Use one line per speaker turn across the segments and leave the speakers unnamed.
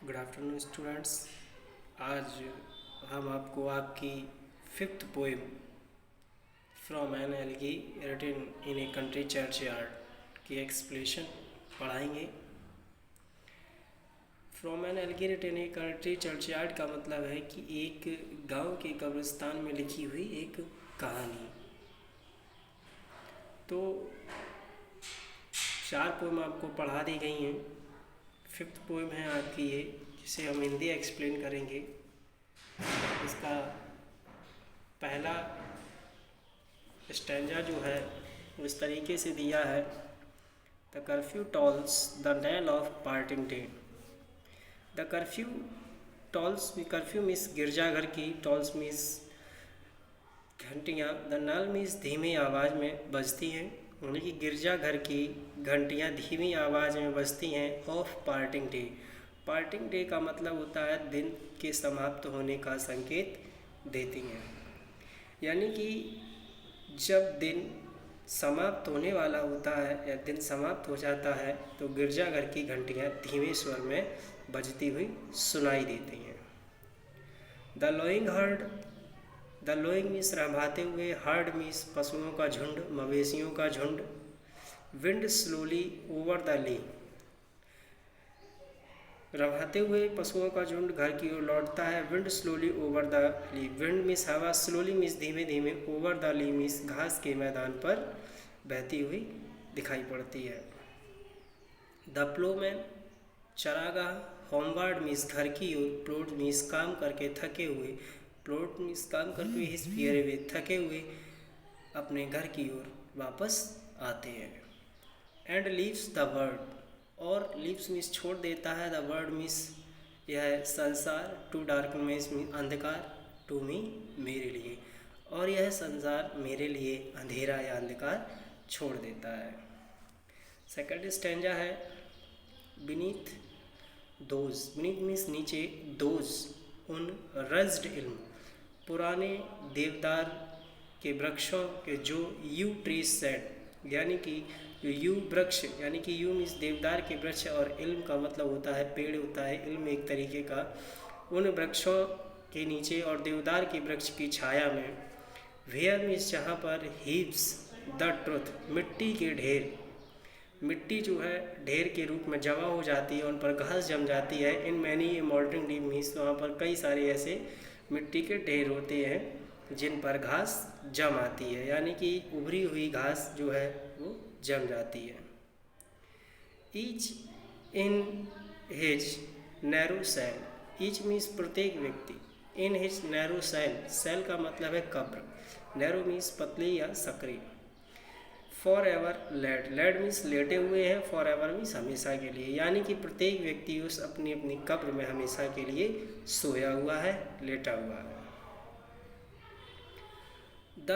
Good afternoon students. आज हम आपको आपकी fifth poem from an elegy written in a country churchyard की एक्सप्लेनेशन पढ़ाएंगे। From an elegy written a country churchyard का मतलब है कि एक गांव के कब्रिस्तान में लिखी हुई एक कहानी। तो 4 पोएम आपको पढ़ा दी गई हैं। फिफ्थ पोएम है आपकी ये, जिसे हम हिंदी एक्सप्लेन करेंगे। इसका पहला स्टैंजा जो है वो इस तरीके से दिया है। The curfew tolls the knell of parting day. The curfew tolls, curfew means गिरजाघर की, टॉल्स मीन्स घंटियाँ, द नल मीन्स धीमी आवाज़ में बजती हैं, यानी कि गिरजाघर की घंटियाँ धीमी आवाज़ में बजती हैं। Of parting day, parting day का मतलब होता है दिन के समाप्त होने का संकेत देती हैं। यानी कि जब दिन समाप्त होने वाला होता है या दिन समाप्त हो जाता है तो गिरजाघर की घंटियाँ धीमे स्वर में बजती हुई सुनाई देती हैं। The lowing herd, the lowing means रंभाते हुए, हर्ड मीन्स पशुओं का झुंड, मवेशियों का झुंड। Wind slowly over the lea, रंभाते हुए पशुओं का झुंड घर की ओर लौटता है। Wind slowly over the lea, wind means हवा, स्लोली मीन्स धीमे धीमे, ओवर द ली मीन्स घास के मैदान पर बहती हुई दिखाई पड़ती है। द प्लोमैन, चरागाह, होमवर्ड मीन्स घर की ओर, प्लोट मीन्स काम करके थके हुए, प्लोट मीन्स काम करके हुए, हिज फियर वे थके हुए अपने घर की ओर वापस आते हैं। एंड लीव्स द वर्ल्ड, और लीव्स मीन्स छोड़ देता है, द वर्ल्ड मीन्स यह संसार, टू डार्क मीन्स अंधकार, टू मी मेरे लिए, और यह संसार मेरे लिए अंधेरा या अंधकार छोड़ देता है। सेकंड स्टैंजा है बीनीथ दोज, बीनीथ मीन्स नीचे, दोज उन, रज्ड इल्म पुराने देवदार के वृक्षों के, जो यू ट्रीज सेड, यानी कि यू वृक्ष, यानी कि यू मीन्स देवदार के वृक्ष, और इल्म का मतलब होता है पेड़ होता है, इल्म एक तरीके का, उन वृक्षों के नीचे और देवदार के वृक्ष की छाया में, वेयर मीन्स जहाँ पर, हीव्स द ट्रुथ मिट्टी के ढेर, मिट्टी जो है ढेर के रूप में जमा हो जाती है, उन पर घास जम जाती है। In many moulding D means वहाँ पर कई सारे ऐसे मिट्टी के ढेर होते हैं जिन पर घास जम आती है, यानी कि उभरी हुई घास जो है वो जम जाती है। Each in his narrow cell, each means प्रत्येक व्यक्ति, in his narrow cell, cell का मतलब है कब्र, नैरो मीन्स पतली या सकरी। For ever laid, laid means लेटे हुए हैं, फॉर एवर मीन्स हमेशा के लिए, यानी कि प्रत्येक व्यक्ति उस अपनी अपनी कब्र में हमेशा के लिए सोया हुआ है, लेटा हुआ है। The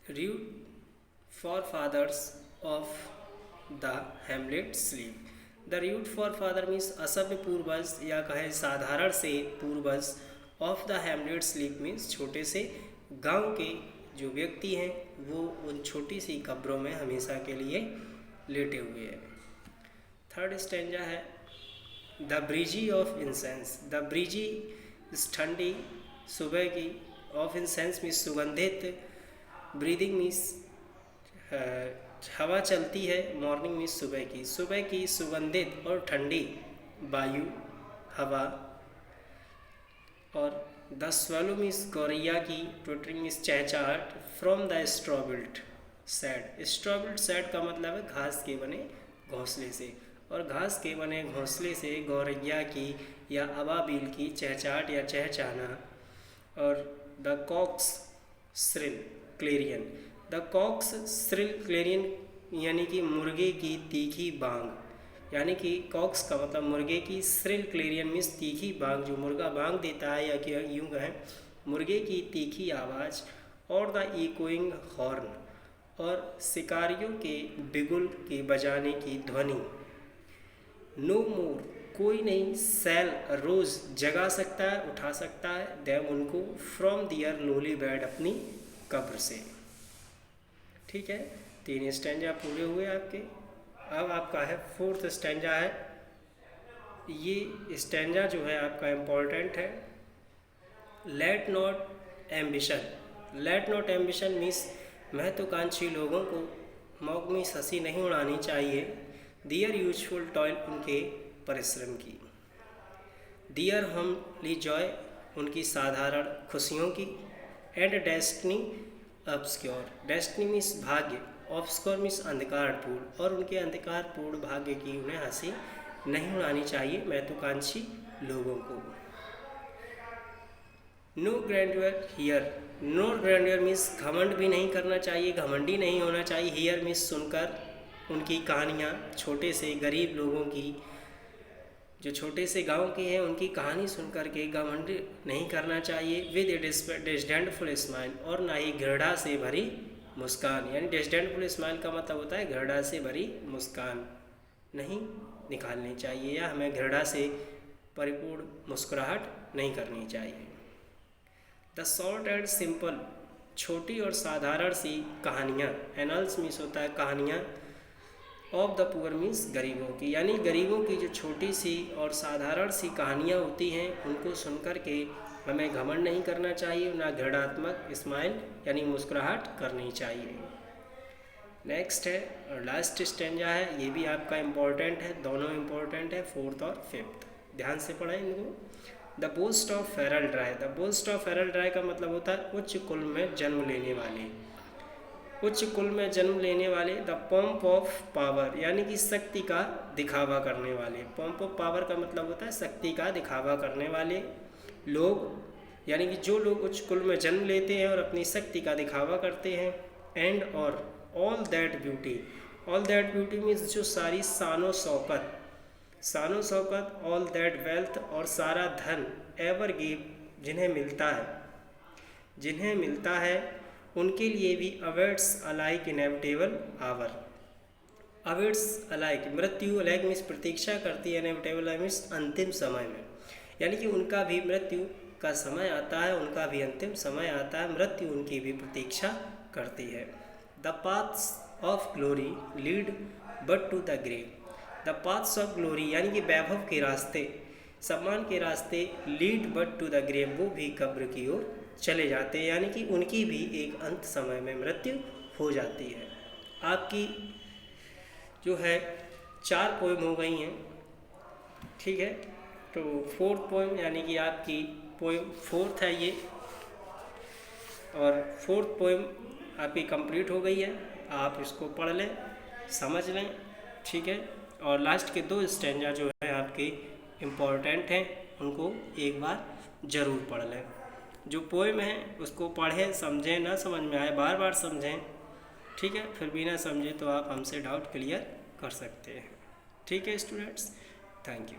rude forefathers of the hamlet sleep, the rude forefathers means असभ्य पूर्वज या कहे साधारण से पूर्वज, of the hamlet sleep means छोटे से गांव के जो व्यक्ति हैं वो उन छोटी सी कब्रों में हमेशा के लिए लेटे हुए हैं। थर्ड स्टैंजा है the breezy of incense, the breezy इस ठंडी सुबह की, ऑफ इंसेंस मीन्स सुगंधित, ब्रीदिंग मीन्स हवा चलती है, मॉर्निंग मीन्स सुबह की सुगंधित और ठंडी वायु हवा, और द स्वेलो मीन्स गौरैया की, ट्विटरिंग मीन्स चहचहाट, from the straw built shed, straw built shed का मतलब है घास के बने घोंसले से, और घास के बने घोंसले से गौरैया की या अबाबील की चहचहाट या चहचहाना। और the cock's shrill clarion, the cock's shrill clarion यानी कि मुर्गे की तीखी बांग, यानी कि कॉक्स का मतलब मुर्गे की, श्रिल क्लेरियन मीन्स तीखी बांग, जो मुर्गा बांग देता है, या कि यूँ कहें मुर्गे की तीखी आवाज़। और द इकोइंग हॉर्न, और शिकारियों के बिगुल के बजाने की ध्वनि। नो मोर, कोई नहीं, सेल रोज़ जगा सकता है, उठा सकता है, देम उनको, फ्रॉम दियर लोली बेड अपनी कब्र से। ठीक है, 3 स्टैंजा पूरे हुए आपके। अब आपका है फोर्थ स्टैंजा है ये स्टैंजा जो है आपका इम्पोर्टेंट है। लेट नॉट एम्बिशन मीन्स महत्वाकांक्षी लोगों को मौकमी हंसी नहीं उड़ानी चाहिए। दियर यूजफुल टॉयल उनके परिश्रम की। दियर हमली जॉय उनकी साधारण खुशियों की। And destiny obscure, destiny means भाग्य, ऑब्सक्योर मीन्स अंधकारपूर्ण, और उनके अंधकारपूर्ण भाग्य की उन्हें हंसी नहीं उड़ानी चाहिए महत्वाकांक्षी लोगों को। नो ग्रैंडयर हियर, नो ग्रैंडयर मीन्स घमंड भी नहीं करना चाहिए, घमंडी नहीं होना चाहिए। हियर मीन्स सुनकर उनकी कहानियाँ, छोटे से गरीब लोगों की, जो छोटे से गांव के हैं, उनकी कहानी सुनकर के घमंड नहीं करना चाहिए। विद ए डिस्डेंटफुल स्माइल, और ना ही घृणा से भरी मुस्कान, यानी डिस्डेंटफुल स्माइल का मतलब होता है घृणा से भरी मुस्कान नहीं निकालनी चाहिए, या हमें घृणा से परिपूर्ण मुस्कुराहट नहीं करनी चाहिए। द शॉर्ट एंड सिंपल, छोटी और साधारण सी कहानियाँ। एनल्स मीन्स होता है कहानियाँ। ऑफ द पुअर मीन्स गरीबों की, यानी गरीबों की जो छोटी सी और साधारण सी कहानियाँ होती हैं, उनको सुनकर के हमें घमंड नहीं करना चाहिए, ना घृणात्मक स्माइल यानी मुस्कुराहट करनी चाहिए। नेक्स्ट है और लास्ट स्टैंजा है, ये भी आपका इम्पोर्टेंट है, दोनों इम्पोर्टेंट है, फोर्थ और फिफ्थ। ध्यान से पढ़ें इनको। The boast of Feral dry, the boast of Feral dry का मतलब होता है उच्च कुल में जन्म लेने वाले, उच्च कुल में जन्म लेने वाले। द पंप ऑफ पावर, यानी कि शक्ति का दिखावा करने वाले। पंप ऑफ पावर का मतलब होता है शक्ति का दिखावा करने वाले लोग, यानी कि जो लोग उच्च कुल में जन्म लेते हैं और अपनी शक्ति का दिखावा करते हैं। एंड और all that beauty, all that beauty means जो सारी शानो शौकत, शानो शौकत, ऑल दैट वेल्थ, और सारा धन, एवर गिव, जिन्हें मिलता है उनके लिए भी awaits alike inevitable hour. Awaits alike, मृत्यु अलाइक मीन्स प्रतीक्षा करती है, इनेविटेबल मीन्स अंतिम समय में, यानी कि उनका भी मृत्यु का समय आता है, उनका भी अंतिम समय आता है, मृत्यु उनकी भी प्रतीक्षा करती है। The paths of glory lead but to the grave, the paths of glory यानी कि वैभव के रास्ते, सम्मान के रास्ते, lead but to the grave, वो भी कब्र की ओर चले जाते हैं, यानी कि उनकी भी एक अंत समय में मृत्यु हो जाती है। आपकी जो है 4 पोएम हो गई हैं, ठीक है। तो फोर्थ पोएम यानी कि आपकी पोएम फोर्थ है ये, और फोर्थ पोएम आपकी कंप्लीट हो गई है। आप इसको पढ़ लें, समझ लें, ठीक है। और लास्ट के 2 स्टैंजा जो है आपके इम्पोर्टेंट हैं, उनको एक बार ज़रूर पढ़ लें। जो पोएम है उसको पढ़ें, समझें, ना समझ में आए बार बार समझें, ठीक है। फिर भी ना समझे तो आप हमसे डाउट क्लियर कर सकते हैं, ठीक है स्टूडेंट्स। Thank you.